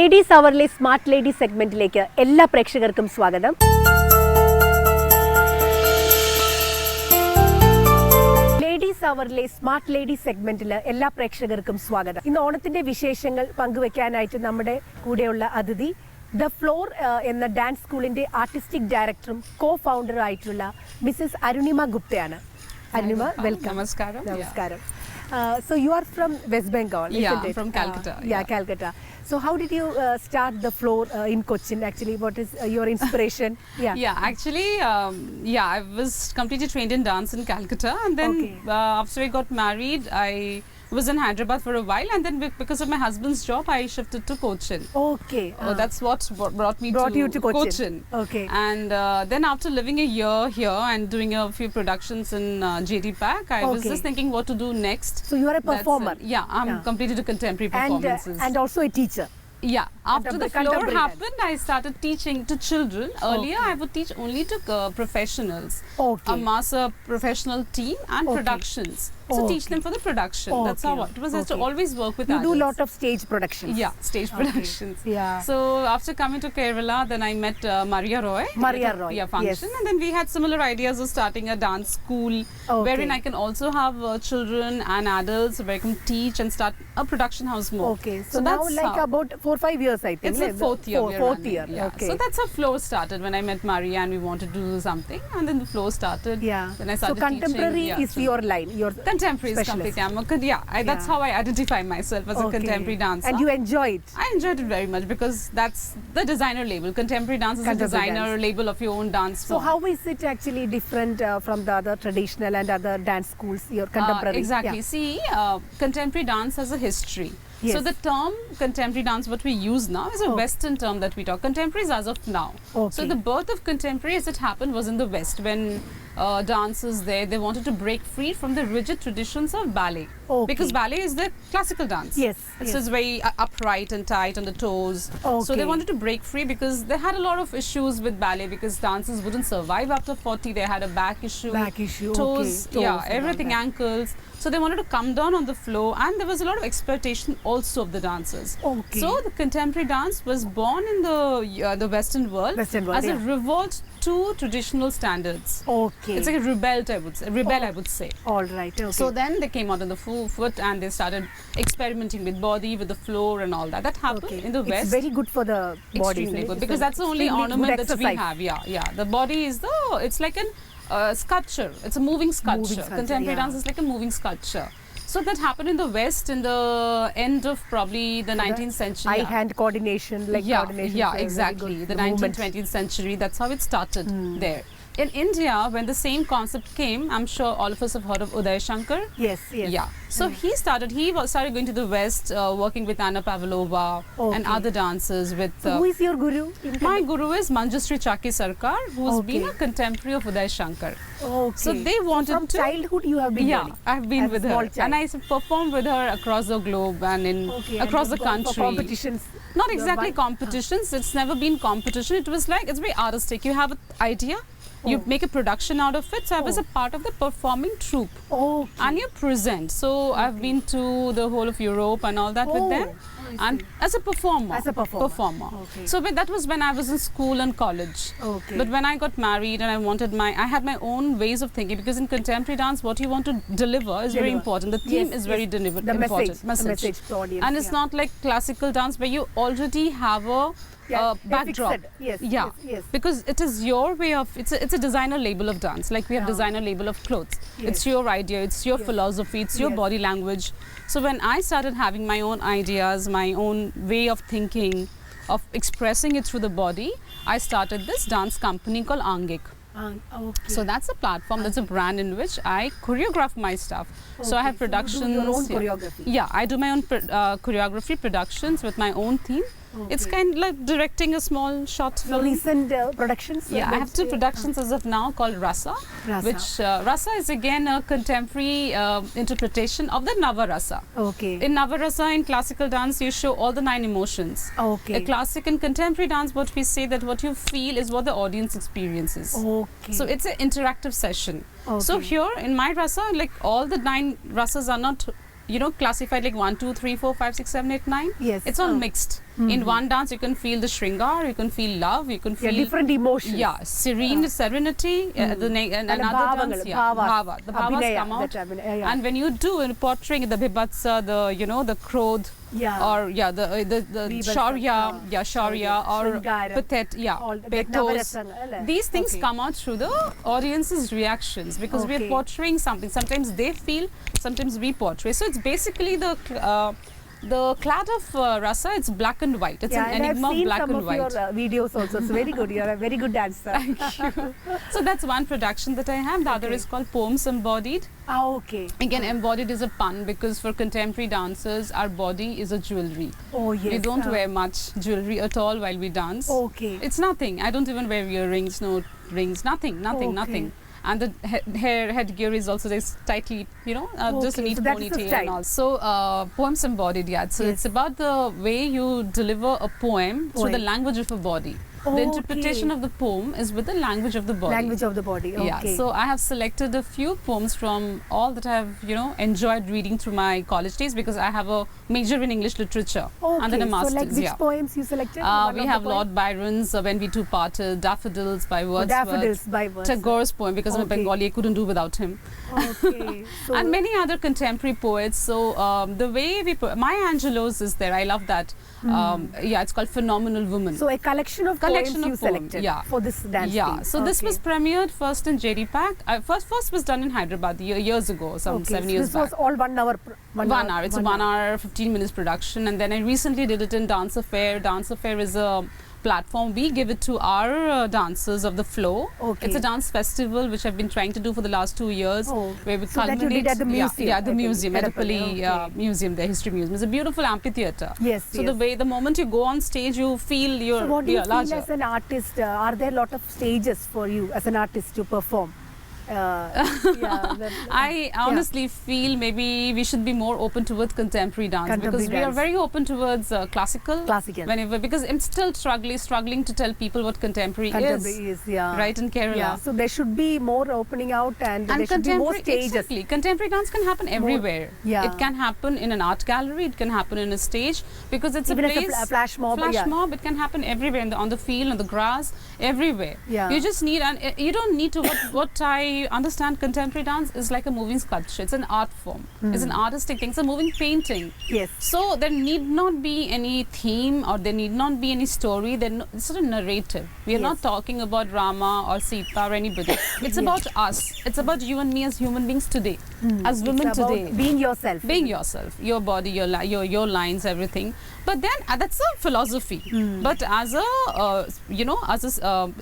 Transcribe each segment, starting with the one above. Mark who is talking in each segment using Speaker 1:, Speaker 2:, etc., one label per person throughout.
Speaker 1: Ladies അവർലെ smart lady സെഗ്മെന്റിലേക്ക് എല്ലാ പ്രേക്ഷകർക്കും സ്വാഗതം. ലേഡീസ് അവർലെ സ്മാർട്ട് ലേഡി സെഗ്മെന്റിൽ എല്ലാ പ്രേക്ഷകർക്കും സ്വാഗതം. ഇന്ന് ഓണത്തിന്റെ വിശേഷങ്ങൾ പങ്കുവെക്കാനായിട്ട് നമ്മുടെ കൂടെയുള്ള അതിഥി ദ ഫ്ലോർ എന്ന ഡാൻസ് സ്കൂളിന്റെ ആർട്ടിസ്റ്റിക് ഡയറക്ടറും കോ ഫൗണ്ടറും ആയിട്ടുള്ള മിസ്സസ് അരുണിമ ഗുപ്തയാണ്. അരുണിമ, വെൽക്കം.
Speaker 2: നമസ്കാരം.
Speaker 1: നമസ്കാരം. So you are from West Bengal, isn't it?
Speaker 2: From Calcutta.
Speaker 1: Calcutta. So how did you start the floor in Cochin? Actually, what is your inspiration?
Speaker 2: Actually, I was completely trained in dance in Calcutta, and then after I got married, I was in Hyderabad for a while, and then because of my husband's job, I shifted to Cochin.
Speaker 1: Okay.
Speaker 2: That's what brought
Speaker 1: you to Cochin. Okay.
Speaker 2: And then after living a year here and doing a few productions in JD Pack, I was just thinking what to do next.
Speaker 1: So you are a performer.
Speaker 2: I'm completely to contemporary performances.
Speaker 1: And also a teacher.
Speaker 2: After the floor happened, I started teaching to children. Earlier, I would teach only to professionals, a master professional team and productions. So teach them for the production. That's how it was. I used to always work with
Speaker 1: you
Speaker 2: adults.
Speaker 1: do a lot of stage productions.
Speaker 2: Stage productions. So after coming to Kerala, then I met Maria Roy. Function. And then we had similar ideas of starting a dance school wherein I can also have children and adults where I can teach and start a production house more.
Speaker 1: Okay. So now like about 4-5 years, I think.
Speaker 2: It's the fourth year.
Speaker 1: Fourth year. Okay.
Speaker 2: So that's how flow started when I met Maria and we wanted to do something, and then the flow started. Then I started
Speaker 1: so contemporary
Speaker 2: teaching,
Speaker 1: is your line. Your
Speaker 2: contemporary is completely. That's how I identify myself as a contemporary dancer.
Speaker 1: And you enjoy it?
Speaker 2: I enjoyed it very much because that's the designer label. Contemporary dance is a designer label of your own dance form.
Speaker 1: So how is it actually different from the other traditional and other dance schools, your contemporary?
Speaker 2: Exactly. See, contemporary dance has a history. So the term contemporary dance, what we use now, is a Western term that we talk. Contemporary is as of now. So the birth of contemporary as it happened was in the West when dancers there, they wanted to break free from the rigid traditions of ballet. Because ballet is the classical dance. It's just very upright and tight on the toes. So they wanted to break free because they had a lot of issues with ballet because dancers wouldn't survive after 40. They had a back issue, toes, everything, ankles. So they wanted to come down on the floor, and there was a lot of exploitation also of the dancers. So the contemporary dance was born in the Western world as a revolt to traditional standards. It's like a rebel, I would say.
Speaker 1: All right.
Speaker 2: So then they came out on the foot and they started experimenting with body, with the floor and all that. That happened in the West.
Speaker 1: It's very good for the body.
Speaker 2: Extremely good because that's the only ornament that we have. The body is it's like an sculpture. It's a moving sculpture. Contemporary dance is like a moving sculpture. So that happened in the West in the end of probably the 19th century.
Speaker 1: Eye-hand coordination, coordination.
Speaker 2: Exactly. The 19th, 20th century. That's how it started there. In India, when the same concept came, I'm sure all of us have heard of Uday Shankar.
Speaker 1: Yes.
Speaker 2: So he started going to the West, working with Anna Pavlova and other dancers.
Speaker 1: Who is your guru?
Speaker 2: My guru is Manjushree Chaki Sarkar, who's been a contemporary of Uday Shankar. So they wanted
Speaker 1: from childhood you have been learning?
Speaker 2: I've been with her. And I performed with her across the globe and across the country.
Speaker 1: For competitions?
Speaker 2: Not exactly competitions. It's never been competition. It was like, it's very artistic. You have an idea. You make a production out of it. So I was a part of the performing troupe. And you present. So I've been to the whole of Europe and all that with them. And as a performer. So but that was when I was in school and college. But when I got married and I had my own ways of thinking, because in contemporary dance what you want to deliver is very important. The theme is very important.
Speaker 1: The message to audience.
Speaker 2: And it's not like classical dance where you already have a backdrop.
Speaker 1: Yes.
Speaker 2: Because it is your way of it's a designer label of dance, like we have designer label of clothes. It's your idea, it's your philosophy, it's your body language. So when I started having my own ideas, my own way of thinking, of expressing it through the body, I started this dance company called Angik. So that's a platform, that's a brand in which I choreograph my stuff. So I have productions.
Speaker 1: You do your own choreography?
Speaker 2: I do my own choreography productions with my own theme. It's kind of like directing a small short film.
Speaker 1: Recent productions?
Speaker 2: I have 2 productions as of now called Rasa. Which Rasa is again a contemporary interpretation of the Navarasa. In Navarasa, in classical dance, you show all the 9 emotions. A classic and contemporary dance, what we say that what you feel is what the audience experiences. So it's an interactive session. So here in my Rasa, like all the 9 Rasas are not classified like 1, 2, 3, 4, 5, 6, 7, 8, 9.
Speaker 1: Yes.
Speaker 2: It's all mixed. In one dance, you can feel the shringar, you can feel love, you can feel
Speaker 1: different emotions.
Speaker 2: Yeah, serenity. And another dance, bhava. The bhavas come out. And when you do in portraying the bhibatsa, the krodh, or the shaurya, shaurya, or pathet, pathos. These things come out through the audience's reactions, because we are portraying something. Sometimes they feel, sometimes we portray. So it's basically the clad of rasa. It's black and white. It's an enigma of black and white.
Speaker 1: I've seen some of your videos also. It's very good. You're a very good dancer.
Speaker 2: Thank you. So that's one production that I have. The other is called Poems Embodied.
Speaker 1: Okay.
Speaker 2: Again, embodied is a pun, because for contemporary dancers, our body is a jewelry.
Speaker 1: Oh yes.
Speaker 2: We don't wear much jewelry at all while we dance.
Speaker 1: Okay.
Speaker 2: It's nothing. I don't even wear earrings, no rings, nothing. And the headgear is also tightly, just a neat ponytail and all. So, Poems Embodied, So it's about the way you deliver a poem through the language of a body. The interpretation of the poem is with the language of the body.
Speaker 1: Language of the body, okay.
Speaker 2: Yeah, so I have selected a few poems from all that I have, enjoyed reading through my college days, because I have a major in English literature and then a master's.
Speaker 1: So like which poems you selected?
Speaker 2: We have Lord Byron's When We Two Parted, Daffodils by Wordsworth, Tagore's poem, because I'm a Bengali, I couldn't do without him.
Speaker 1: Okay.
Speaker 2: And many other contemporary poets. So the way we Maya Angelou's is there. I love that. It's called Phenomenal Woman.
Speaker 1: So a collection of poems you selected for this dance team.
Speaker 2: So this was premiered first in JD Pack. First was done in Hyderabad years ago, 7 years
Speaker 1: back. This was all 1 hour.
Speaker 2: 1 hour. It's a 1 hour, 15 minutes production. And then I recently did it in Dance Affair. Dance Affair is a platform. We give it to our dancers of the flow. It's a dance festival which I've been trying to do for the last 2 years.
Speaker 1: So
Speaker 2: where we
Speaker 1: that you did at the museum.
Speaker 2: The museum, Edapalli Museum, the history museum. It's a beautiful amphitheatre. So the moment you go on stage, you feel you're
Speaker 1: So what do you feel
Speaker 2: larger.
Speaker 1: as an artist? Are there a lot of stages for you as an artist to perform?
Speaker 2: I honestly feel maybe we should be more open towards contemporary dance, because we are very open towards classical. Whenever, because I'm still struggling to tell people what contemporary is right in Kerala.
Speaker 1: So there should be more opening out, and there should be more stages.
Speaker 2: Exactly. Contemporary dance can happen everywhere. It can happen in an art gallery, it can happen in a stage, because it's
Speaker 1: even
Speaker 2: a place.
Speaker 1: A flash mob.
Speaker 2: It can happen everywhere, on the field, on the grass, everywhere. You just need, and you don't need to. What I understand, contemporary dance is like a moving sculpture. It's an art form. It's an artistic thing. It's a moving painting. So there need not be any theme, or there need not be any story. It's not a narrative. We are not talking about Rama or Sita or anybody. It's about us. It's about you and me as human beings today, as women today.
Speaker 1: Being yourself.
Speaker 2: Being yourself. Your body, your lines, everything. But then that's a philosophy. But as a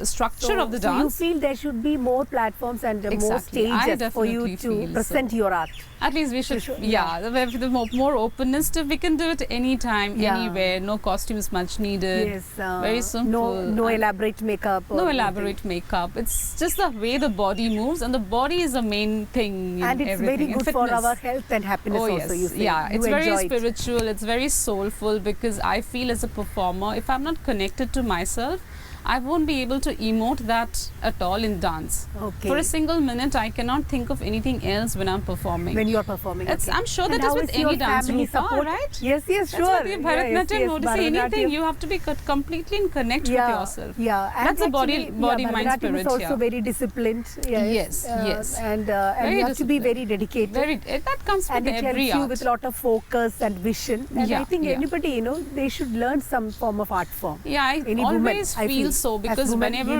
Speaker 2: structure of the dance,
Speaker 1: you feel there should be more platforms and more stages for you to present your art.
Speaker 2: At least we should, the more openness to, we can do it anytime, anywhere. No costumes much needed. Very simple.
Speaker 1: No elaborate makeup.
Speaker 2: No elaborate makeup. It's just the way the body moves, and the body is the main thing.
Speaker 1: And it's very good for our health and happiness also, you say.
Speaker 2: It's very spiritual, it's very soulful, because I feel as a performer, if I'm not connected to myself, I won't be able to emote that at all in dance. For a single minute, I cannot think of anything else when I'm performing.
Speaker 1: When you're performing.
Speaker 2: I'm sure that is with any dance, Rupa, right?
Speaker 1: Yes, sure.
Speaker 2: That's what Bharatanatyam, noticing anything, you have to be completely in connect with yourself.
Speaker 1: And
Speaker 2: that's a body, mind, spirit.
Speaker 1: Is also very disciplined.
Speaker 2: Yes.
Speaker 1: And you have to be very dedicated.
Speaker 2: That comes with every art.
Speaker 1: And it helps you with a lot of focus and vision. And I think anybody, they should learn some form of art form.
Speaker 2: I always feel so, because whenever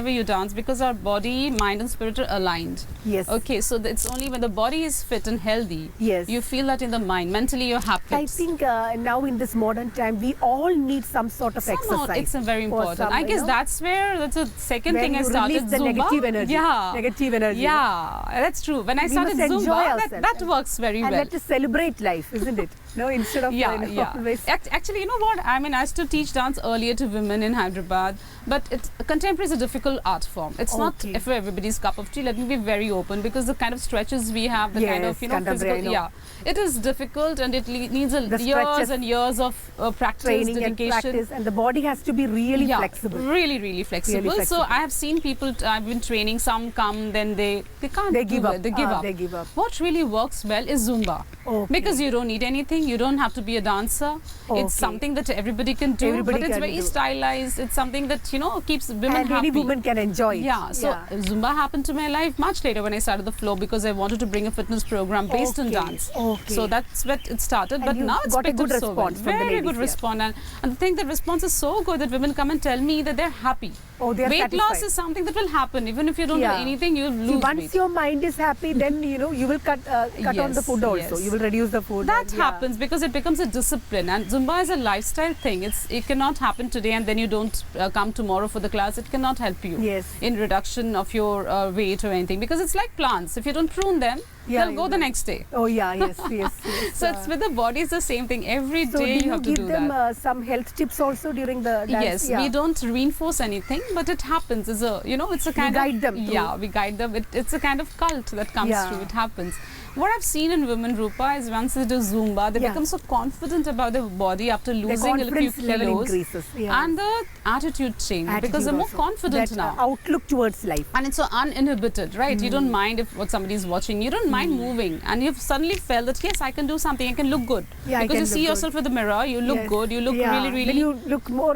Speaker 2: you dance, because our body, mind and spirit are aligned. So it's only when the body is fit and healthy, you feel that in the mind, mentally you're happy.
Speaker 1: I think now in this modern time, we all need some sort of exercise.
Speaker 2: It's very important. I guess that's the second thing I started,
Speaker 1: the
Speaker 2: Zumba.
Speaker 1: Negative energy.
Speaker 2: Negative energy. That's true. When I started Zumba, that works very well.
Speaker 1: And let us celebrate life, isn't it? Instead of always.
Speaker 2: Actually, you know what? I mean, I used to teach dance earlier to women in Hyderabad, but contemporary is a difficult art form. It's not for everybody's cup of tea. Let me be very open, because the kind of stretches we have, the kind of physical, it is difficult, and it needs years and years of practice,
Speaker 1: training,
Speaker 2: dedication,
Speaker 1: and practice, and the body has to be really flexible.
Speaker 2: Really flexible. So I have seen people. I've been training. Some come, then they can't.
Speaker 1: They give up.
Speaker 2: They give up.
Speaker 1: They give up.
Speaker 2: What really works well is Zumba.
Speaker 1: Okay.
Speaker 2: Because you don't need anything, you don't have to be a dancer.
Speaker 1: Okay.
Speaker 2: It's something that everybody can do,
Speaker 1: Everybody
Speaker 2: but it's
Speaker 1: can
Speaker 2: very
Speaker 1: do.
Speaker 2: stylized. It's something that, you know, keeps women
Speaker 1: And
Speaker 2: happy.
Speaker 1: any woman can enjoy it.
Speaker 2: Yeah, so Zumba happened to my life much later when I started the flow, because I wanted to bring a fitness program based on
Speaker 1: Okay,
Speaker 2: dance.
Speaker 1: okay.
Speaker 2: So that's what it started,
Speaker 1: And
Speaker 2: but
Speaker 1: you
Speaker 2: now it's
Speaker 1: got a
Speaker 2: picked
Speaker 1: good
Speaker 2: up so well.
Speaker 1: response from the
Speaker 2: Very
Speaker 1: ladies,
Speaker 2: good
Speaker 1: yeah.
Speaker 2: response, and the thing, the response is so good that women come and tell me that they're happy.
Speaker 1: Oh, they are
Speaker 2: Weight loss
Speaker 1: satisfied.
Speaker 2: is something that will happen even if you don't
Speaker 1: Yeah.
Speaker 2: do anything. You'll
Speaker 1: See,
Speaker 2: lose
Speaker 1: once
Speaker 2: weight.
Speaker 1: your mind is happy, then you know you will cut on the
Speaker 2: Yes,
Speaker 1: food also.
Speaker 2: yes.
Speaker 1: You will reduce the food.
Speaker 2: That
Speaker 1: and, yeah.
Speaker 2: happens because it becomes a discipline, and Zumba is a lifestyle thing. It cannot happen today and then you don't come tomorrow for the class. It cannot help you
Speaker 1: Yes.
Speaker 2: in reduction of your weight or anything, because it's like plants. If you don't prune them,
Speaker 1: Yeah,
Speaker 2: they'll go
Speaker 1: you
Speaker 2: the
Speaker 1: know.
Speaker 2: next day.
Speaker 1: Oh yeah, yes, yes. yes.
Speaker 2: So it's with the body, it's the same thing. Every
Speaker 1: so
Speaker 2: day
Speaker 1: do
Speaker 2: you have to
Speaker 1: give
Speaker 2: do
Speaker 1: them
Speaker 2: that.
Speaker 1: some health tips also during the dance?
Speaker 2: Yes,
Speaker 1: Yeah.
Speaker 2: we don't reinforce anything, but it happens. It's a, you know, it's a kind
Speaker 1: guide
Speaker 2: of
Speaker 1: them through.
Speaker 2: yeah, we guide them. It's a kind of cult that comes
Speaker 1: Yeah.
Speaker 2: through. It happens. What I've seen in women, Rupa, is once they do Zumba, they
Speaker 1: Yeah.
Speaker 2: become so confident about their body after
Speaker 1: The
Speaker 2: losing a few
Speaker 1: confidence level
Speaker 2: kilos,
Speaker 1: increases. Yeah.
Speaker 2: and the attitude change, because
Speaker 1: Attitude
Speaker 2: they're more
Speaker 1: also.
Speaker 2: confident
Speaker 1: that,
Speaker 2: now.
Speaker 1: Outlook towards life.
Speaker 2: And it's so uninhibited, right? You don't mind if what somebody is watching. You don't mind moving, and you've suddenly felt that yes, I can do something. I can look good,
Speaker 1: Yeah, I
Speaker 2: because
Speaker 1: can
Speaker 2: you see
Speaker 1: look
Speaker 2: yourself in the mirror. You look
Speaker 1: Yes.
Speaker 2: good. You look
Speaker 1: Yeah.
Speaker 2: really,
Speaker 1: Then
Speaker 2: really
Speaker 1: you look more.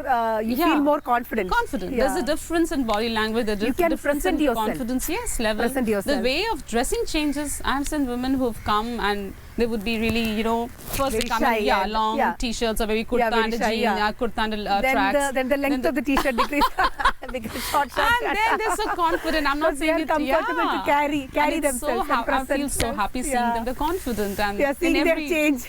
Speaker 1: You
Speaker 2: Yeah.
Speaker 1: feel more confident.
Speaker 2: confident.
Speaker 1: Yeah.
Speaker 2: There's a difference in body language. There's
Speaker 1: You can
Speaker 2: difference
Speaker 1: present
Speaker 2: in
Speaker 1: yourself.
Speaker 2: confidence. Yes, level.
Speaker 1: Present yourself.
Speaker 2: The way of dressing changes. I've seen women who've come and they would be really, you know, first
Speaker 1: Very
Speaker 2: they come
Speaker 1: shy
Speaker 2: in, yeah,
Speaker 1: and-
Speaker 2: long
Speaker 1: yeah.
Speaker 2: t-shirts or maybe kurta
Speaker 1: Yeah, very
Speaker 2: and a
Speaker 1: shy,
Speaker 2: jean,
Speaker 1: yeah.
Speaker 2: kurta and
Speaker 1: then
Speaker 2: tracks.
Speaker 1: then the length
Speaker 2: Then
Speaker 1: of the t-shirt decreases. Because short shorts.
Speaker 2: and then they're so confident. I'm not
Speaker 1: Because they
Speaker 2: saying
Speaker 1: are
Speaker 2: it.
Speaker 1: comfortable
Speaker 2: Yeah.
Speaker 1: to carry
Speaker 2: And it's
Speaker 1: themselves
Speaker 2: So
Speaker 1: and
Speaker 2: I feel
Speaker 1: present
Speaker 2: so
Speaker 1: themselves.
Speaker 2: happy seeing
Speaker 1: Yeah.
Speaker 2: them. They're confident and
Speaker 1: They are seeing
Speaker 2: in
Speaker 1: their
Speaker 2: every,
Speaker 1: change.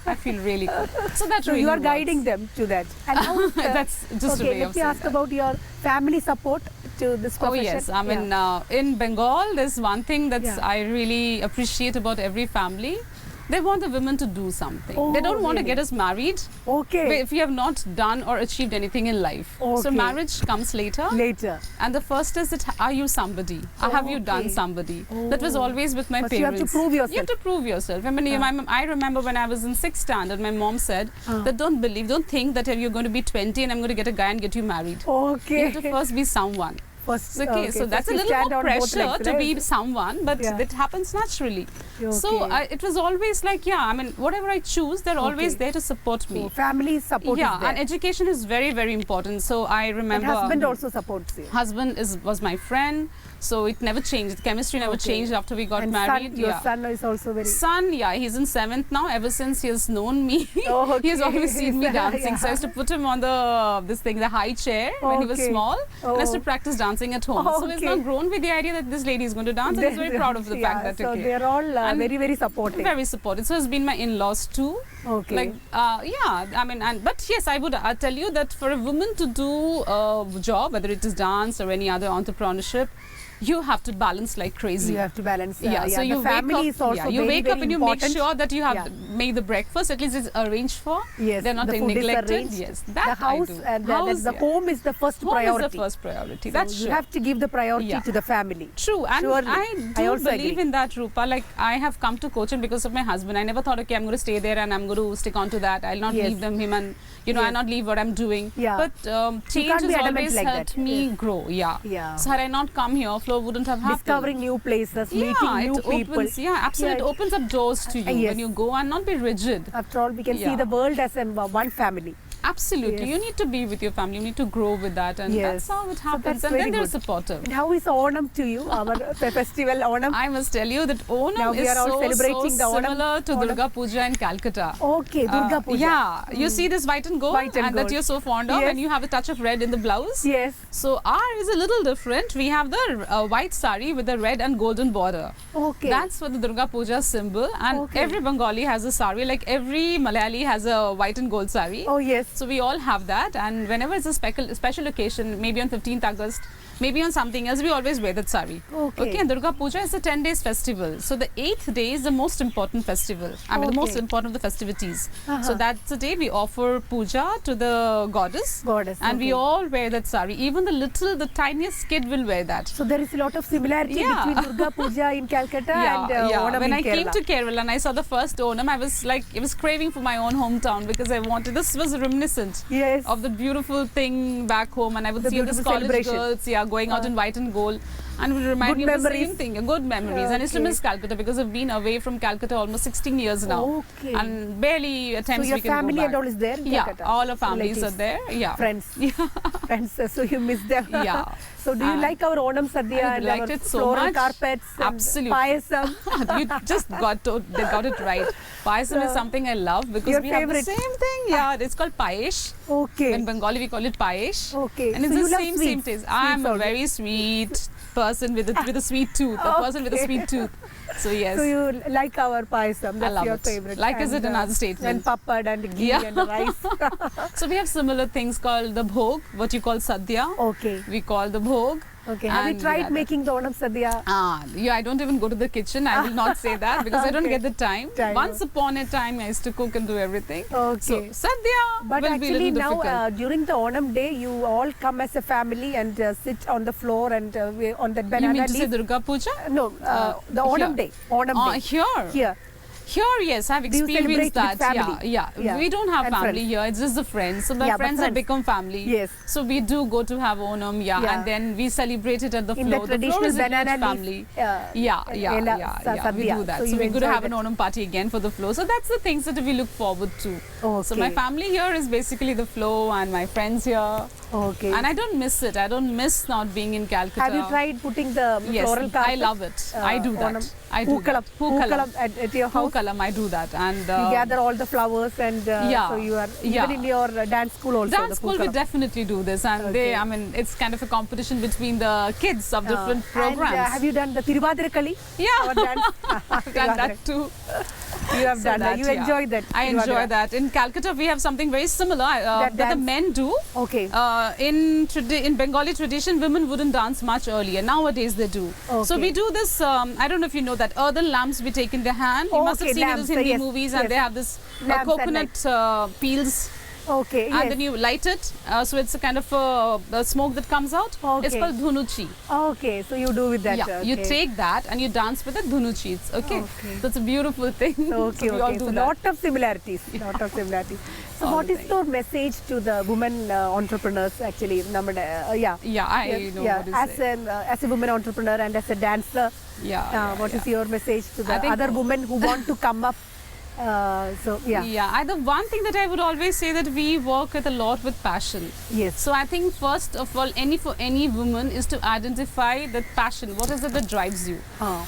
Speaker 2: I feel really good. So that's
Speaker 1: So
Speaker 2: really
Speaker 1: you are
Speaker 2: works.
Speaker 1: guiding them to that. And how is
Speaker 2: That's just a
Speaker 1: okay,
Speaker 2: way
Speaker 1: let
Speaker 2: of
Speaker 1: me
Speaker 2: saying
Speaker 1: ask
Speaker 2: that.
Speaker 1: about your family support to this
Speaker 2: Oh
Speaker 1: profession.
Speaker 2: yes, I mean in Bengal, there's one thing that's
Speaker 1: Yeah.
Speaker 2: I really appreciate about every family. They want the women to do something.
Speaker 1: Oh,
Speaker 2: they don't want to
Speaker 1: really?
Speaker 2: get us married
Speaker 1: Okay.
Speaker 2: if you have not done or achieved anything in life. So
Speaker 1: Okay.
Speaker 2: marriage comes later.
Speaker 1: Later.
Speaker 2: And the first is that are you somebody? Or have you done
Speaker 1: Okay.
Speaker 2: somebody? That was
Speaker 1: Oh.
Speaker 2: always with my
Speaker 1: First you have
Speaker 2: parents.
Speaker 1: to prove
Speaker 2: You have
Speaker 1: yourself.
Speaker 2: to prove yourself. I mean, I remember when I was in 6th standard, my mom said that don't think that you're going to be 20 and I'm going to get a guy and get you married. You
Speaker 1: Okay.
Speaker 2: have to first be someone.
Speaker 1: First,
Speaker 2: Okay, so that's
Speaker 1: first
Speaker 2: a
Speaker 1: you
Speaker 2: little
Speaker 1: stand
Speaker 2: more
Speaker 1: on both
Speaker 2: pressure
Speaker 1: legs,
Speaker 2: to
Speaker 1: right?
Speaker 2: be someone, but
Speaker 1: Yeah.
Speaker 2: it happens naturally. So
Speaker 1: Okay.
Speaker 2: it was always like, yeah, I mean, whatever I choose, they're always
Speaker 1: Okay.
Speaker 2: there to support me.
Speaker 1: So family support
Speaker 2: Yeah,
Speaker 1: is there.
Speaker 2: and education is very, very important. So I
Speaker 1: And
Speaker 2: remember
Speaker 1: husband also supports you.
Speaker 2: husband was my friend, so it never changed. Chemistry never
Speaker 1: Okay.
Speaker 2: changed after we got
Speaker 1: And
Speaker 2: married.
Speaker 1: son, your
Speaker 2: yeah.
Speaker 1: son is also very.
Speaker 2: Son, yeah, he's in 7th now. Ever since he has known me,
Speaker 1: Oh,
Speaker 2: he has
Speaker 1: okay.
Speaker 2: always seen me dancing. So I
Speaker 1: Yeah.
Speaker 2: used to put him on the high chair when he was
Speaker 1: Okay.
Speaker 2: small. And I used to
Speaker 1: Oh.
Speaker 2: practice dancing at home. So he's
Speaker 1: Okay.
Speaker 2: now grown with the idea that this lady is going to dance, and he's very proud of the
Speaker 1: Yeah,
Speaker 2: fact that
Speaker 1: so
Speaker 2: okay.
Speaker 1: they are all
Speaker 2: And
Speaker 1: very, very supportive.
Speaker 2: Very supportive. So it's been my in-laws too.
Speaker 1: Okay.
Speaker 2: Like, yeah, I mean, but yes, I'll tell you that for a woman to do a job, whether it is dance or any other entrepreneurship, you have to balance like crazy.
Speaker 1: you have to balance.
Speaker 2: Yeah, so you
Speaker 1: the family
Speaker 2: wake up,
Speaker 1: is also
Speaker 2: yeah, you
Speaker 1: very,
Speaker 2: wake
Speaker 1: very
Speaker 2: up and you
Speaker 1: important.
Speaker 2: make sure that you have
Speaker 1: Yeah.
Speaker 2: made the breakfast, at least it's arranged for.
Speaker 1: Yes,
Speaker 2: They're not
Speaker 1: the food is
Speaker 2: neglected.
Speaker 1: arranged.
Speaker 2: Yes,
Speaker 1: The
Speaker 2: that I
Speaker 1: house
Speaker 2: do.
Speaker 1: and
Speaker 2: House,
Speaker 1: the
Speaker 2: yeah.
Speaker 1: home is the first
Speaker 2: Home
Speaker 1: priority.
Speaker 2: is the first priority.
Speaker 1: So
Speaker 2: That's
Speaker 1: you
Speaker 2: true.
Speaker 1: have to give the priority
Speaker 2: Yeah.
Speaker 1: to the family.
Speaker 2: True, and
Speaker 1: Surely.
Speaker 2: I
Speaker 1: I
Speaker 2: do
Speaker 1: also
Speaker 2: believe
Speaker 1: agree.
Speaker 2: in that, Rupa. Like, I have come to Cochin because of my husband. I never thought, okay, I'm going to stay there and I'm going to stick on to that. I'll not
Speaker 1: Yes.
Speaker 2: leave him and, I'll
Speaker 1: Yes.
Speaker 2: not leave what I'm doing.
Speaker 1: Yeah.
Speaker 2: But change
Speaker 1: can't be
Speaker 2: has
Speaker 1: adamant
Speaker 2: always
Speaker 1: like
Speaker 2: helped
Speaker 1: that.
Speaker 2: me
Speaker 1: Yes.
Speaker 2: grow. Yeah.
Speaker 1: Yeah.
Speaker 2: So had I not come here, flow wouldn't have happened.
Speaker 1: Discovering new places,
Speaker 2: yeah,
Speaker 1: meeting new
Speaker 2: it
Speaker 1: people.
Speaker 2: opens, yeah, absolutely.
Speaker 1: Yeah,
Speaker 2: It opens up doors to you
Speaker 1: yes.
Speaker 2: when you go and not be rigid.
Speaker 1: After all, we can see
Speaker 2: Yeah.
Speaker 1: the world as one family.
Speaker 2: Absolutely.
Speaker 1: Yes.
Speaker 2: You need to be with your family. You need to grow with that. And
Speaker 1: Yes.
Speaker 2: that's how it
Speaker 1: So
Speaker 2: happens.
Speaker 1: that's
Speaker 2: And
Speaker 1: very
Speaker 2: then they're
Speaker 1: good.
Speaker 2: supportive.
Speaker 1: And how is Onam to you, our festival Onam?
Speaker 2: I must tell you that Onam
Speaker 1: Now we
Speaker 2: is
Speaker 1: are all celebrating the
Speaker 2: so
Speaker 1: Onam-
Speaker 2: similar to
Speaker 1: Onam.
Speaker 2: Durga Puja in Calcutta.
Speaker 1: Okay, Durga Puja.
Speaker 2: Yeah, you see this white and gold,
Speaker 1: White and
Speaker 2: that
Speaker 1: gold.
Speaker 2: you're so fond of,
Speaker 1: Yes.
Speaker 2: and you have a touch of red in the blouse.
Speaker 1: Yes.
Speaker 2: So ours is a little different. We have the white sari with the red and golden border.
Speaker 1: Okay.
Speaker 2: That's for the Durga Puja symbol, and
Speaker 1: Okay.
Speaker 2: every Bengali has a sari. Like every Malayali has a white and gold sari.
Speaker 1: Oh yes.
Speaker 2: So we all have that, and whenever it's a special occasion, maybe on 15th August, maybe on something else, we always wear that sari.
Speaker 1: Okay.
Speaker 2: And Durga Puja is a 10 days festival. So the 8th day is the most important festival. I mean, the most
Speaker 1: Okay.
Speaker 2: important of the festivities.
Speaker 1: Uh-huh.
Speaker 2: So that's the day we offer puja to the goddess.
Speaker 1: Goddess,
Speaker 2: And we
Speaker 1: okay.
Speaker 2: all wear that sari. Even the tiniest kid will wear that.
Speaker 1: So there is a lot of similarity
Speaker 2: Yeah.
Speaker 1: between Durga Puja in Calcutta and Onam
Speaker 2: When
Speaker 1: in
Speaker 2: I came
Speaker 1: Kerala.
Speaker 2: to Kerala and I saw the first Onam, I was like, it was craving for my own hometown because I wanted, this was reminiscent
Speaker 1: Yes.
Speaker 2: of the beautiful thing back home, and I would
Speaker 1: The
Speaker 2: see all these
Speaker 1: beautiful
Speaker 2: college
Speaker 1: celebration.
Speaker 2: girls, going out in white and gold. and would remind
Speaker 1: Good
Speaker 2: me of the
Speaker 1: memories.
Speaker 2: same thing. Good memories. And I used to
Speaker 1: Okay.
Speaker 2: miss Calcutta because I've been away from Calcutta almost 16 years now.
Speaker 1: Okay.
Speaker 2: And barely at
Speaker 1: So
Speaker 2: times
Speaker 1: your
Speaker 2: we can go
Speaker 1: family
Speaker 2: back.
Speaker 1: and all is there in
Speaker 2: Yeah,
Speaker 1: Calcutta?
Speaker 2: all our families
Speaker 1: Relatives,
Speaker 2: are there. Yeah.
Speaker 1: Friends. Friends, so you miss them.
Speaker 2: Yeah.
Speaker 1: So do you like our Onam Sadhya
Speaker 2: I
Speaker 1: and
Speaker 2: liked
Speaker 1: our
Speaker 2: it so
Speaker 1: floral
Speaker 2: much.
Speaker 1: carpets and
Speaker 2: Absolutely.
Speaker 1: payasam?
Speaker 2: You just they got it right. Payasam is something I love because
Speaker 1: Your
Speaker 2: we have
Speaker 1: favorite.
Speaker 2: the same thing. Yeah, it's called payesh.
Speaker 1: Okay.
Speaker 2: In Bengali we call it payesh.
Speaker 1: Okay.
Speaker 2: And
Speaker 1: So
Speaker 2: it's
Speaker 1: you
Speaker 2: the
Speaker 1: love
Speaker 2: same
Speaker 1: sweets.
Speaker 2: taste. I'm
Speaker 1: Sweets
Speaker 2: a
Speaker 1: also.
Speaker 2: very sweet person with a sweet tooth. A person with a
Speaker 1: Okay.
Speaker 2: sweet tooth. So yes.
Speaker 1: So you like our payasam? That's
Speaker 2: love
Speaker 1: your
Speaker 2: it.
Speaker 1: favorite.
Speaker 2: Like is
Speaker 1: And,
Speaker 2: it another statement?
Speaker 1: And papad and ghee
Speaker 2: Yeah.
Speaker 1: and rice.
Speaker 2: So we have similar things called the bhog, what you call sadhya.
Speaker 1: Okay.
Speaker 2: We call the bhog.
Speaker 1: Okay. Have you
Speaker 2: And we
Speaker 1: tried
Speaker 2: had
Speaker 1: making the Onam Sadhya?
Speaker 2: Yeah, I don't even go to the kitchen. I will not say that because I don't
Speaker 1: Okay.
Speaker 2: get the time. Once upon a time, I used to cook and do everything.
Speaker 1: Okay.
Speaker 2: So Sadhya
Speaker 1: But
Speaker 2: will
Speaker 1: actually
Speaker 2: be a little
Speaker 1: now
Speaker 2: difficult.
Speaker 1: during the Onam day, you all come as a family and sit on the floor and on that
Speaker 2: You
Speaker 1: banana
Speaker 2: mean to say
Speaker 1: leaf.
Speaker 2: Durga Puja?
Speaker 1: No, the Onam
Speaker 2: here.
Speaker 1: day. Onam day.
Speaker 2: Here.
Speaker 1: Here.
Speaker 2: Here, yes, I've
Speaker 1: Do you
Speaker 2: experienced
Speaker 1: celebrate with
Speaker 2: that.
Speaker 1: family?
Speaker 2: Yeah.
Speaker 1: Yeah.
Speaker 2: We don't have
Speaker 1: And
Speaker 2: family
Speaker 1: friends.
Speaker 2: here. It's just the friends. So the
Speaker 1: Yeah, but
Speaker 2: friends have
Speaker 1: friends.
Speaker 2: become family.
Speaker 1: Yes.
Speaker 2: So we do go to have Onam,
Speaker 1: Yeah.
Speaker 2: and then we celebrate it at the
Speaker 1: In
Speaker 2: floor.
Speaker 1: the
Speaker 2: The floor
Speaker 1: traditional
Speaker 2: is a huge
Speaker 1: banana leaf,
Speaker 2: family.
Speaker 1: ela
Speaker 2: We
Speaker 1: sadhya.
Speaker 2: do that.
Speaker 1: So
Speaker 2: So,
Speaker 1: you
Speaker 2: we're going to
Speaker 1: enjoy
Speaker 2: have an
Speaker 1: that.
Speaker 2: Onam party again for the floor. So that's the things that we look forward to. So
Speaker 1: Okay.
Speaker 2: my family here is basically the flow and my friends here.
Speaker 1: Okay.
Speaker 2: And I don't miss it. I don't miss not being in Calcutta.
Speaker 1: Have you tried putting the
Speaker 2: Yes,
Speaker 1: floral carpet?
Speaker 2: I love it. I do that.
Speaker 1: Onam-
Speaker 2: I do that.
Speaker 1: Pookalam at your house.
Speaker 2: Pookalam, I do that. And
Speaker 1: You gather all the flowers and
Speaker 2: yeah,
Speaker 1: so you are
Speaker 2: yeah.
Speaker 1: even in your dance school also.
Speaker 2: dance
Speaker 1: the
Speaker 2: school we
Speaker 1: Pookalam.
Speaker 2: definitely do this, and
Speaker 1: Okay.
Speaker 2: I mean, it's kind of a competition between the kids of different programs.
Speaker 1: And, have you done the Tiruvadirakali?
Speaker 2: Yeah,
Speaker 1: Our dance?
Speaker 2: I've done that too.
Speaker 1: You have
Speaker 2: So
Speaker 1: done that.
Speaker 2: that,
Speaker 1: You
Speaker 2: yeah.
Speaker 1: enjoy that.
Speaker 2: I enjoy
Speaker 1: Tiruvadira.
Speaker 2: that. In Calcutta, we have something very similar that the
Speaker 1: dance?
Speaker 2: men do.
Speaker 1: Okay.
Speaker 2: In Bengali tradition, women wouldn't dance much earlier. Nowadays, they do. So
Speaker 1: Okay.
Speaker 2: we do this. I don't know if you know that earthen lamps we take in the hand. You must have
Speaker 1: Okay,
Speaker 2: seen
Speaker 1: lamps,
Speaker 2: in those Hindi
Speaker 1: yes,
Speaker 2: movies,
Speaker 1: yes.
Speaker 2: and they have this
Speaker 1: Lamps and
Speaker 2: coconut peels.
Speaker 1: Okay.
Speaker 2: And
Speaker 1: Yes.
Speaker 2: then you light it, so it's a kind of a smoke that comes out. It's
Speaker 1: Okay.
Speaker 2: called dhunuchi.
Speaker 1: Okay. So you do with that.
Speaker 2: Yeah,
Speaker 1: okay.
Speaker 2: you take that and you dance with the dhunuchi. It's okay.
Speaker 1: Okay.
Speaker 2: So it's a beautiful thing.
Speaker 1: Okay.
Speaker 2: So we all
Speaker 1: Okay.
Speaker 2: do
Speaker 1: So
Speaker 2: that.
Speaker 1: lot of similarities. Lot of similarities. So
Speaker 2: All
Speaker 1: what
Speaker 2: the
Speaker 1: is
Speaker 2: things.
Speaker 1: your message to the women entrepreneurs actually? Yeah.
Speaker 2: Yeah, I know what is
Speaker 1: as
Speaker 2: it.
Speaker 1: as a woman entrepreneur and as a dancer,
Speaker 2: Yeah.
Speaker 1: what is your message to
Speaker 2: I
Speaker 1: the
Speaker 2: think-
Speaker 1: other women who want to come up?
Speaker 2: The one thing that I would always say that we work with a lot with passion.
Speaker 1: Yes.
Speaker 2: So I think first of all, for any woman is to identify that passion. What is it that drives you?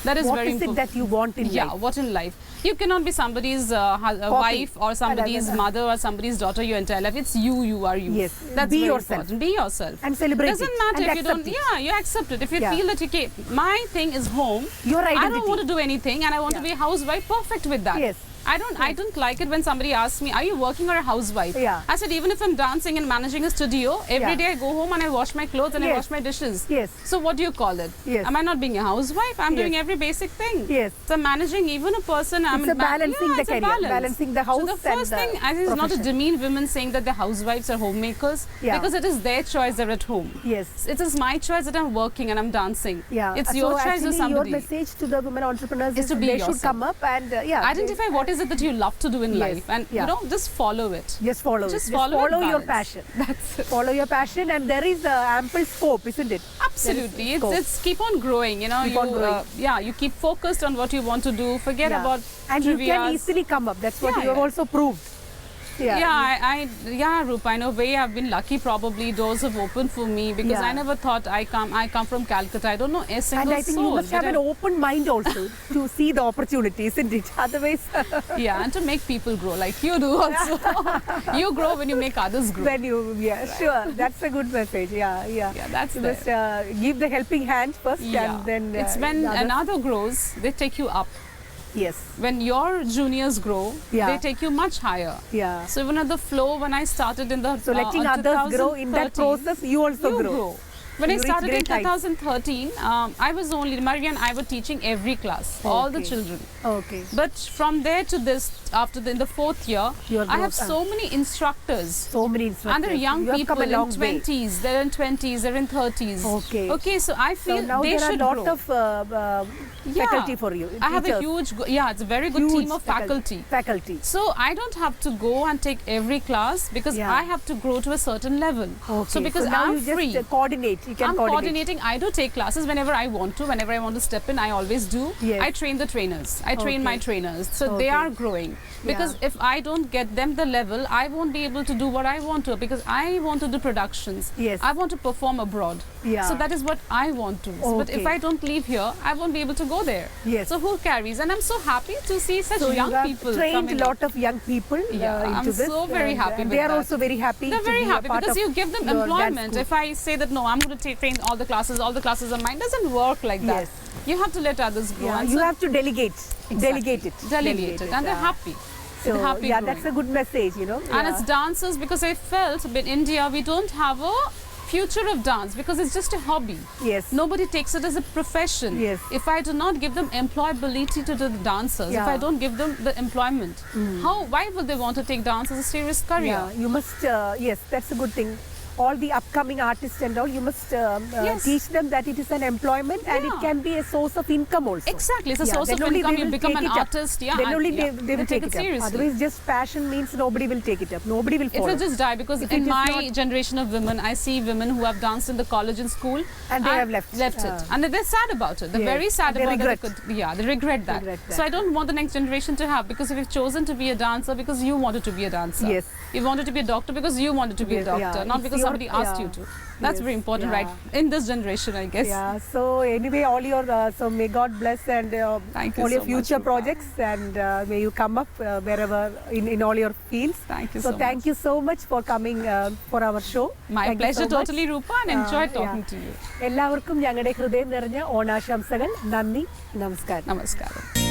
Speaker 2: That is
Speaker 1: what
Speaker 2: very
Speaker 1: is it
Speaker 2: important.
Speaker 1: that you want in
Speaker 2: Yeah,
Speaker 1: life?
Speaker 2: what in life? You cannot be somebody's wife or somebody's mother or somebody's daughter your entire life. It's you. You are you.
Speaker 1: Yes.
Speaker 2: That's
Speaker 1: Be
Speaker 2: very
Speaker 1: yourself.
Speaker 2: important. Be yourself.
Speaker 1: And celebrate
Speaker 2: Doesn't
Speaker 1: it.
Speaker 2: matter
Speaker 1: and
Speaker 2: if you don't.
Speaker 1: accept it.
Speaker 2: Yeah, you accept it. If you
Speaker 1: Yeah.
Speaker 2: feel that okay, my thing is home.
Speaker 1: Your
Speaker 2: I
Speaker 1: identity.
Speaker 2: don't want to do anything, and I want to be a housewife. Perfect with that.
Speaker 1: Yes.
Speaker 2: I don't like it when somebody asks me, are you working or a housewife?
Speaker 1: Yeah.
Speaker 2: I said, even if I'm dancing and managing a studio, every
Speaker 1: Yeah.
Speaker 2: day I go home and I wash my clothes and I
Speaker 1: Yes.
Speaker 2: wash my dishes.
Speaker 1: Yes.
Speaker 2: So what do you call it?
Speaker 1: Yes.
Speaker 2: Am I not being a housewife? I'm
Speaker 1: Yes.
Speaker 2: doing every basic thing.
Speaker 1: Yes.
Speaker 2: So managing even a person.
Speaker 1: It's a balancing the
Speaker 2: it's a
Speaker 1: career,
Speaker 2: balance.
Speaker 1: balancing the house
Speaker 2: So the first
Speaker 1: and the
Speaker 2: thing, I think, is not to
Speaker 1: profession.
Speaker 2: demean women saying that the housewives are homemakers.
Speaker 1: Yeah.
Speaker 2: Because it is their choice, they're at home.
Speaker 1: Yes.
Speaker 2: It is my choice that I'm working and I'm dancing.
Speaker 1: Yeah.
Speaker 2: It's
Speaker 1: So
Speaker 2: your choice
Speaker 1: actually
Speaker 2: or somebody.
Speaker 1: your message to the women entrepreneurs
Speaker 2: Is
Speaker 1: is
Speaker 2: to be
Speaker 1: they
Speaker 2: yourself.
Speaker 1: should come up and
Speaker 2: Identify what is it that you love to do in
Speaker 1: Yes.
Speaker 2: life and just follow it.
Speaker 1: just follow
Speaker 2: Just
Speaker 1: it.
Speaker 2: follow it,
Speaker 1: your
Speaker 2: balance.
Speaker 1: passion.
Speaker 2: That's it.
Speaker 1: Follow your passion, and there is ample scope, isn't it?
Speaker 2: Absolutely.
Speaker 1: scope.
Speaker 2: It's keep on growing. You know,
Speaker 1: Keep on growing.
Speaker 2: you keep focused on what you want to do. Forget
Speaker 1: Yeah.
Speaker 2: about
Speaker 1: And you can
Speaker 2: trivias.
Speaker 1: easily come up. That's what
Speaker 2: Yeah,
Speaker 1: you have
Speaker 2: yeah.
Speaker 1: also proved.
Speaker 2: Rupa, in a way I've been lucky. Probably doors have opened for me because
Speaker 1: Yeah.
Speaker 2: I never thought I come from Calcutta. I don't know a single
Speaker 1: And I think
Speaker 2: soul.
Speaker 1: you must have
Speaker 2: but
Speaker 1: an open mind also to see the opportunity, isn't it? Otherwise,
Speaker 2: yeah, and to make people grow like you do also. You grow when you make others grow.
Speaker 1: when sure, that's a good message. Yeah.
Speaker 2: Yeah, that's
Speaker 1: You
Speaker 2: there.
Speaker 1: must give the helping hand first,
Speaker 2: Yeah.
Speaker 1: and then
Speaker 2: It's when
Speaker 1: the others.
Speaker 2: another grows, they take you up.
Speaker 1: Yes.
Speaker 2: When your juniors grow,
Speaker 1: Yeah.
Speaker 2: they take you much higher.
Speaker 1: Yeah.
Speaker 2: So even at the flow, when I started in the
Speaker 1: So letting others grow in that
Speaker 2: 2013,
Speaker 1: process, you also
Speaker 2: you
Speaker 1: grow.
Speaker 2: When
Speaker 1: You
Speaker 2: I
Speaker 1: reach
Speaker 2: started in
Speaker 1: great heights.
Speaker 2: 2013, I was only Maria and I were teaching every class, all the
Speaker 1: Okay.
Speaker 2: children.
Speaker 1: Okay.
Speaker 2: But from there to this, in the 4th year, I have so many instructors.
Speaker 1: So many instructors.
Speaker 2: And they're young
Speaker 1: You have come
Speaker 2: people
Speaker 1: a
Speaker 2: in
Speaker 1: long way.
Speaker 2: 20s, they're in 20s, they're in 30s.
Speaker 1: Okay.
Speaker 2: Okay, so I feel
Speaker 1: So now
Speaker 2: they
Speaker 1: there are
Speaker 2: should
Speaker 1: a lot
Speaker 2: grow.
Speaker 1: of faculty for you.
Speaker 2: I have a
Speaker 1: teachers.
Speaker 2: huge, it's a very good
Speaker 1: Huge
Speaker 2: team of faculty.
Speaker 1: Faculty.
Speaker 2: So I don't have to go and take every class because
Speaker 1: Yeah.
Speaker 2: I have to grow to a certain level.
Speaker 1: Okay.
Speaker 2: So because
Speaker 1: now
Speaker 2: I'm
Speaker 1: you just
Speaker 2: free,
Speaker 1: coordinate. You can
Speaker 2: I'm
Speaker 1: coordinate.
Speaker 2: coordinating. I do take classes whenever I want to. Whenever I want to step in, I always do.
Speaker 1: Yes.
Speaker 2: I train the trainers. I train my
Speaker 1: Okay.
Speaker 2: trainers. So they
Speaker 1: Okay.
Speaker 2: are growing. Because
Speaker 1: Yeah.
Speaker 2: if I don't get them the level, I won't be able to do what I want to because I want to do productions.
Speaker 1: Yes.
Speaker 2: I want to perform abroad.
Speaker 1: Yeah.
Speaker 2: So that is what I want to. But if
Speaker 1: Okay.
Speaker 2: I don't leave here, I won't be able to go there.
Speaker 1: Yes.
Speaker 2: So who carries? And I'm so happy to see such
Speaker 1: So
Speaker 2: young
Speaker 1: you have
Speaker 2: people
Speaker 1: trained
Speaker 2: coming
Speaker 1: a
Speaker 2: up.
Speaker 1: lot of young people
Speaker 2: Yeah,
Speaker 1: into
Speaker 2: I'm
Speaker 1: this.
Speaker 2: so very
Speaker 1: and,
Speaker 2: happy
Speaker 1: and
Speaker 2: with
Speaker 1: they are
Speaker 2: that.
Speaker 1: also very happy.
Speaker 2: They're
Speaker 1: to
Speaker 2: very
Speaker 1: be a
Speaker 2: happy
Speaker 1: part
Speaker 2: because
Speaker 1: of
Speaker 2: you give them
Speaker 1: your dance
Speaker 2: employment.
Speaker 1: school.
Speaker 2: If I say that no, I'm going to train all the classes are mine, doesn't work like that.
Speaker 1: Yes.
Speaker 2: You have to let others grow.
Speaker 1: Yeah,
Speaker 2: and
Speaker 1: you
Speaker 2: so
Speaker 1: have to delegate. Delegate it.
Speaker 2: Delegate it. And they're
Speaker 1: yeah.
Speaker 2: happy.
Speaker 1: So
Speaker 2: They're happy
Speaker 1: yeah,
Speaker 2: growing.
Speaker 1: that's a good message, you know.
Speaker 2: And
Speaker 1: yeah.
Speaker 2: it's dancers because I felt in India we don't have a future of dance because it's just a hobby.
Speaker 1: Yes.
Speaker 2: Nobody takes it as a profession.
Speaker 1: Yes.
Speaker 2: If I do not give them employability to the dancers, if
Speaker 1: Yeah.
Speaker 2: I don't give them the employment, why would they want to take dance as a serious career?
Speaker 1: Yeah, you must. Yes, that's a good thing. All the upcoming artists and all, you must
Speaker 2: Yes.
Speaker 1: teach them that it is an employment and it
Speaker 2: Yeah.
Speaker 1: can be a source of income also.
Speaker 2: Exactly, it's a
Speaker 1: Yeah,
Speaker 2: source
Speaker 1: then
Speaker 2: of
Speaker 1: only
Speaker 2: income.
Speaker 1: they
Speaker 2: You
Speaker 1: will
Speaker 2: become
Speaker 1: take
Speaker 2: an
Speaker 1: it up.
Speaker 2: artist, yeah.
Speaker 1: Then only
Speaker 2: yeah.
Speaker 1: they will take it up.
Speaker 2: seriously.
Speaker 1: Otherwise, just passion means nobody will take it up. Nobody will
Speaker 2: It
Speaker 1: follow.
Speaker 2: will just die because
Speaker 1: If it
Speaker 2: in
Speaker 1: is
Speaker 2: my
Speaker 1: not-
Speaker 2: generation of women, I see women who have danced in the college and school
Speaker 1: And they have left.
Speaker 2: it, and they're sad about it. They're
Speaker 1: Yes,
Speaker 2: very sad
Speaker 1: and they
Speaker 2: about
Speaker 1: regret.
Speaker 2: it. They regret that.
Speaker 1: Regret that.
Speaker 2: So I don't want the next generation to have because if you've chosen to be a dancer because you wanted to be a dancer,
Speaker 1: Yes.
Speaker 2: you wanted to be a doctor because you wanted to be a
Speaker 1: Yeah,
Speaker 2: doctor, not
Speaker 1: it's
Speaker 2: because
Speaker 1: your-
Speaker 2: somebody asked
Speaker 1: yeah.
Speaker 2: you to. That's
Speaker 1: Yes,
Speaker 2: very important,
Speaker 1: yeah.
Speaker 2: right? In this generation, I guess.
Speaker 1: Yeah. So anyway, all your so may God bless and
Speaker 2: Thank you
Speaker 1: all your
Speaker 2: so much,
Speaker 1: future
Speaker 2: Rupa.
Speaker 1: projects and may you come up wherever in all your fields.
Speaker 2: Thank you
Speaker 1: So
Speaker 2: so
Speaker 1: thank you so much for coming for our show.
Speaker 2: My
Speaker 1: Thank you
Speaker 2: pleasure,
Speaker 1: so much.
Speaker 2: totally, Rupa, and enjoyed
Speaker 1: yeah.
Speaker 2: talking to you.
Speaker 1: എല്ലാവർക്കും ഞങ്ങളുടെ ഹൃദയം നിറഞ്ഞ ഓണാശംസകൾ. നന്ദി, നമസ്കാരം.
Speaker 2: Namaskaram.